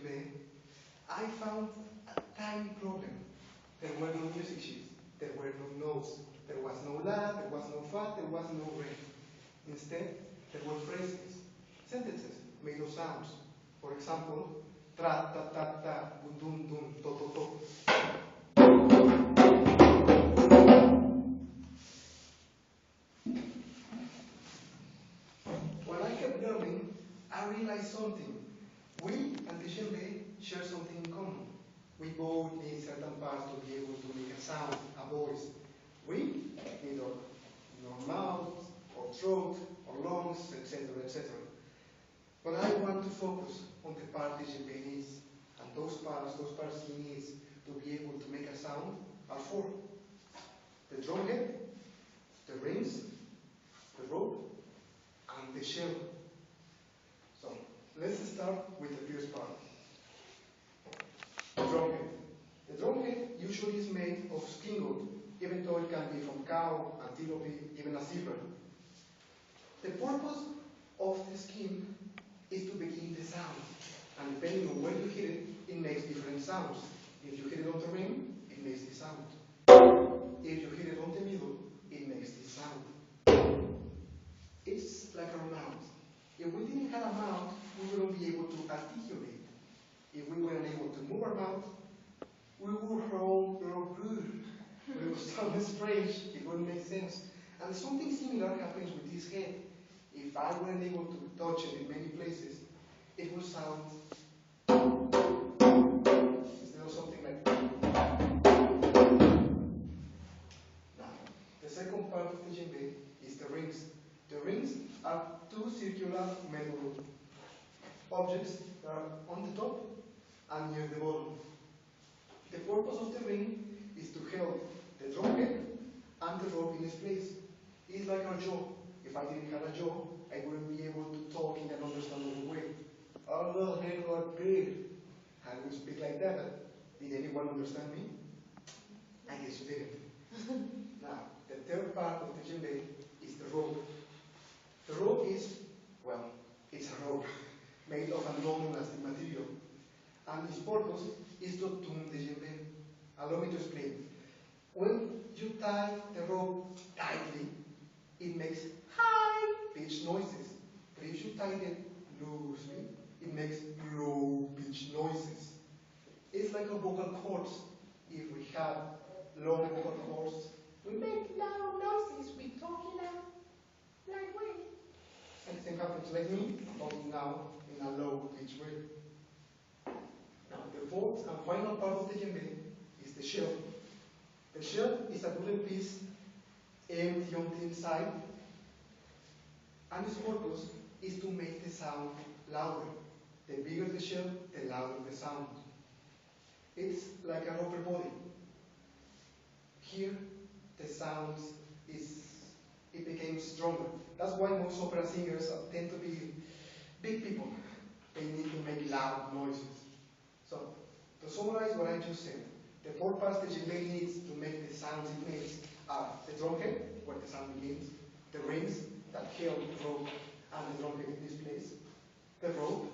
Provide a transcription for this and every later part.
djembe, I found a tiny problem. There were no music sheets, there were no notes, there was no la, there was no fa, there was no re. Instead, there were phrases, sentences made of sounds. For example, tra ta ta ta, dun dun dun, to to to. While I kept learning, I realized something. We and the djembe share something in common. We both need certain parts to be able to make a sound, a voice. We need our mouth, or throat, or lungs, etc., etc. But I want to focus on the part the djembe needs, and those parts he needs to be able to make a sound are four: the drumhead, the rings, the rope, and the shell. So let's start with the first part. The drumhead. The drumhead usually is made of skin goat, even though it can be from cow, antelope, even a zebra. The purpose of the skin is to begin the sound, and depending on where you hit it, it makes different sounds. If you hit it on the ring, it makes this sound. If you hit it on the middle, it makes this sound. It's like our mouth. If we didn't have a mouth, we wouldn't be able to articulate. If we weren't able to move our mouth, we would we would sound strange. It wouldn't make sense. And something similar happens with this head. If I weren't able to touch it in many places, it would sound instead of something like that. Now, the second part of the djembe is the rings. The rings are two circular metal objects that are on the top and near the bottom. The purpose of the ring is to help the drumhead and the rope in its place. It's like our jaw. If I didn't have a jaw, I wouldn't be able to talk in an understandable way. Our little head got big. I would speak like that, but did anyone understand me? I guess you didn't. Now, the third part of the djembe is the rope. The rope is, well, it's a rope made of a non-elastic material. And its purpose is to tune the djembe. Allow me to explain. When you tie the rope tightly, it makes high-pitched noises. But if you tie it loosely, it makes low-pitched noises. It's like a vocal cords. If we have long vocal cords, we make loud noises. We talk in a loud way. And the same happens like me, I'm talking now in a low-pitched way. Now, the fourth and final part of the djembe is the shell. The shell is a wooden piece empty on the inside, and its purpose is to make the sound louder. The bigger the shell, the louder the sound. It's like a rubber body. Here, the sound it became stronger. That's why most opera singers tend to be big people. They need to make loud noises. So, to summarize what I just said, the four parts the djembe needs to make the sounds it makes are the drumhead, where the sound begins, the rings that help the rope and the drumhead in this place, the rope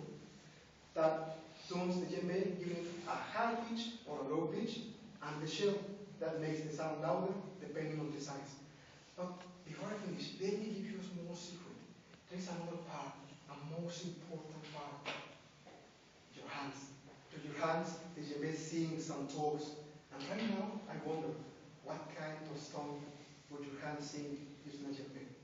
that tunes the djembe, giving it a high pitch or a low pitch, and the shell that makes the sound louder depending on the size. But before I finish, let me give you a small secret. There's another part, a most important part. Your hands. To your hands, the djembe sings and talks. And right now, I wonder, what kind of song would your hands sing using a djembe?